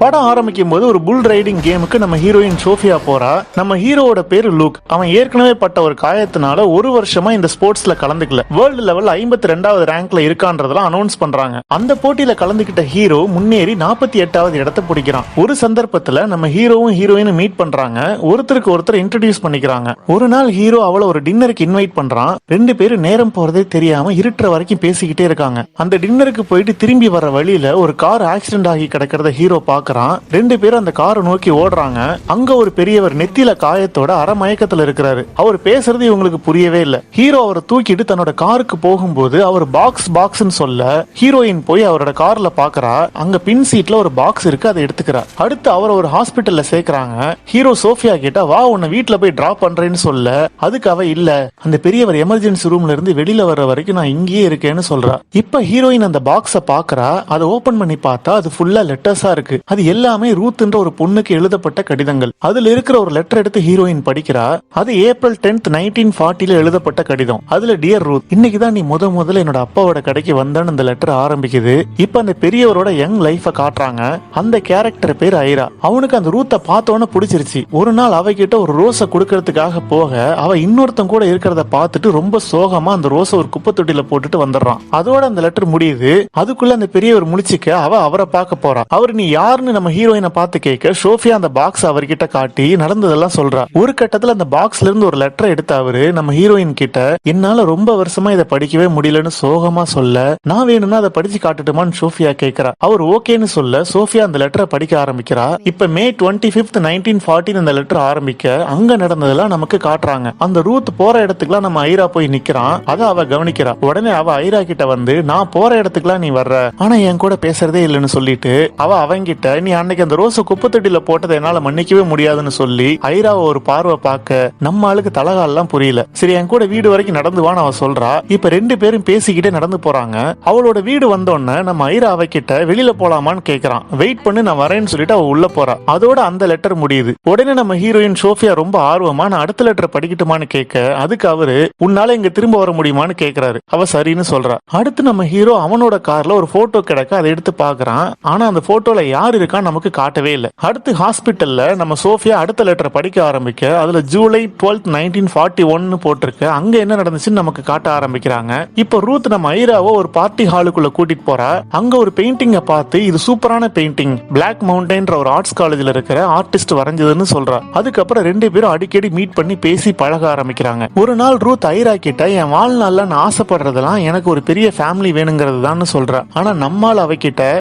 படம் ஆரம்பிக்கும் போது ஒரு புல் ரைடிங் கேமுக்கு நம்ம ஹீரோயின் சோஃபியா போறா. நம்ம ஹீரோவோட பேரு லூக். அவன் ஏற்கனவே பட்ட ஒரு காயத்தினால ஒரு வருஷமா இந்த ஸ்போர்ட்ஸ்ல கலந்துக்கல. வேர்ல்டு லெவல் 52வது ரேங்க்ல இருக்கான்றதெல்லாம் அனௌன்ஸ் பண்றாங்க. அந்த போட்டியில கலந்துகிட்ட ஹீரோ முன்னேறி 48வது இடத்தை பிடிக்கிறான். ஒரு சந்தர்ப்பத்துல நம்ம ஹீரோவும் ஹீரோயினும் மீட் பண்றாங்க. ஒருத்தருக்கு ஒருத்தர் இன்ட்ரோடியூஸ் பண்ணிக்கிறாங்க. ஒரு நாள் ஹீரோ அவளை ஒரு டின்னருக்கு இன்வைட் பண்றான். ரெண்டு பேரும் நேரம் போறதே தெரியாம இருட்டுற வரைக்கும் பேசிக்கிட்டே இருக்காங்க. அந்த டின்னருக்கு போயிட்டு திரும்பி வர வழியில ஒரு கார் ஆக்சிடென்ட் ஆகி கிடக்கிறத ஹீரோ பாக்குறான். ரெண்டு பேரும் அந்த காரை நோக்கி ஓடுறாங்க. அங்க ஒரு பெரியவர் நெத்தியில காயத்தோட அரை மயக்கத்துல இருக்கிறாரு. அவர் பேசுறது இவங்களுக்கு புரியவே இல்ல. ஹீரோ அவரை தூக்கிட்டு தன்னோட காருக்கு போகும்போது அவர் பாக்ஸ் சொல்ல ஹீரோயின் போய் அவரோட கார்ல பாக்குறா. அங்க பின் சீட்ல ஒரு பாக்ஸ் இருக்கு, அதை எடுத்துக்கிறா. அடுத்து அவர் ஒரு ஹாஸ்பிட்டல்ல சேர்க்கிறாங்க. ஹீரோ சோஃபியா கிட்ட வா உன்னை வீட்டுல போய் டிராப் பண்றேன்னு சொல்ல அதுக்கு அவ இல்ல, அந்த பெரியவர் எமர்ஜென்சி ரூம்ல இருந்து வெளியில வர்ற வரைக்கும் நான் இங்கேயே இருக்கேன்னு சொல்றா. இப்ப ஹீரோயின் அந்த பாக்ஸ பாக்குறா. அதை ஓபன் பண்ணி பார்த்தா அது ஃபுல்லா லெட்டர்ஸா இருக்கு. அது எல்லாமே ரூத்ன்ற ஒரு பொண்ணுக்கு எழுதப்பட்ட கடிதங்கள். அதுல இருக்கிற ஒரு லெட்டர் எடுத்து ஹீரோயின் படிக்கிறா. அது ஏப்ரல் 10th 1940 எழுதப்பட்ட கடிதம். அதுல டியர் ரூத், இன்னைக்குதான் நீ முதல்ல என்னோட அப்பாவோட கடைக்கு வந்தேன்னு அந்த லெட்டர் ஆரம்பிக்குது. இப்ப அந்த பெரியவரோட யங் லைஃப காட்டுறாங்க. அந்த கேரக்டர் பேர் ஐரா. அவனுக்கு அந்த ரூத்தை பார்த்தோன்னு பிடிச்சிருச்சு. ஒரு நாள் அவகிட்ட ஒரு ரோஸை கொடுக்கறதுக்காக போக அவ இன்னொருத்தன் கூட இருக்கிறத பார்த்துட்டு ரொம்ப சோகமா அந்த ரோஸை ஒரு குப்பை தொட்டில போட்டுட்டு வந்துடுறான். அதோட அந்த லெட்டர் முடியுது. அதுக்குள்ள அந்த பெரியவர் முழிச்சுக்க அவரை பார்க்க போறா. அவர் நீ யாருன்னு நம்ம ஹீரோயினை பார்த்து கேட்க சோஃபியா அந்த பாக்ஸ் அவர்கிட்ட காட்டி நடந்ததெல்லாம் சொல்றா. ஒரு கட்டத்துல அந்த பாக்ஸ்ல இருந்து ஒரு லெட்டர் எடுத்து அவரு நம்ம ஹீரோயின் கிட்ட என்னால ரொம்ப வருஷமா இதை படிக்கவே முடியலன்னு சோகமா சொல்ல நான் வேணும்னா அதை படிச்சு காட்டுட்டுமான்னு சோஃபியா கேட்கிறா. அவர் ஓகேன்னு சொல்ல சோஃபியா அந்த லெட்டரை படிக்க ஆரம்பிக்கிறா. இப்ப மே 25th 1940 அந்த லெட்டர் ஆரம்பிக்க அங்க நடந்ததெல்லாம் நமக்கு காட்டுறாங்க. அந்த ரூத் போற இடத்துக்குலாம் நம்ம ஐரா போய் நிக்கிறான். அதை அவ கவனிக்கிறா. உடனே அவ ஐரா கிட்ட வந்து நான் போற இடத்துக்குலாம் நீ வர்ற, ஆனா என் கூட பேசுறதே இல்லைன்னு சொல்லிட்டு அவ அவங்கிட்ட நீ அன்னைக்கு அந்த ரோஸ குப்பை தொட்டில போட்டதை என்னால மன்னிக்கவே முடியாதுன்னு சொல்லி ஐராவை ஒரு பார்வை பார்க்க நம்ம ஆளுக்கு தலகாலாம் புரியல. சரி என் கூட வீடு வரைக்கும் நடந்து வான்னு அவ சொல்றா. இப்ப ரெண்டு பேரும் பேசிக்கிட்டே நடந்து போறாங்க. அவளோட வீடு வந்தோடனே நம்ம ஐரா அவகிட்ட வெளியில போலாமான்னு கேக்குறான். வெயிட் பண்ணு நான் வரேன்னு சொல்லிட்டு அவ உள்ள போறா. அதோட அந்த லெட்டர் முடியுது. உடனே நம்ம ஹீரோயின் சோஃபியா ரொம்ப ஆர்வமா நான் அடுத்த லெட்டர் படிக்கட்டுமான்னு கேட்க அதுக்கு அவரு உன்னால இங்க திரும்ப வர முடியுமான்னு கேக்குறாரு. அவ சரின்னு சொல்றா. அடுத்து நம்ம ஹீரோ அவனோட கார்ல ஒரு போட்டோ கிடக்க அதை எடுத்து பாக்குறான். ஆனா அந்த போட்டோல யார் இருக்கா நமக்கு காட்டவே இல்லை. அடுத்து ஹாஸ்பிட்டல்ல நம்ம சோஃபியா அடுத்த லெட்டர் படிக்க ஆரம்பிக்க அதுல ஜூலை 12th 1941 போட்டிருக்கு. அங்க என்ன நடந்துச்சுன்னு நமக்கு காட்ட ஆரம்பிக்கிறாங்க. இப்ப ரூத் நம்ம ஐராவோ ஒரு பார்ட்டி ஹாலுக்குள்ள கூட்டிட்டு போறா. அங்க ஒரு பெயிண்டிங்க பார்த்து இது சூப்பரான பெயிண்டிங், பிளாக் மவுண்டைன்ற ஒரு ஆர்ட்ஸ் காலேஜ்ல இருக்கிற ஆர்டிஸ்ட் வரைஞ்சதுன்னு சொல்றா. அதுக்கப்புறம் ரெண்டு பேரும் அடிக்கடி மீட் பண்ணி பேசி பழக ஆரம்பிக்கிறாங்க. ஒரு நாள் ரூத் ஐரா கிட்ட என் வாழ்நாள்ல நான் ஆசைப்படுறதெல்லாம் எனக்கு ஒரு பெரிய ஃபேமிலி வேணுங்கிறது தான் சொல்றா. ஆனா நம்மால் அவகிட்ட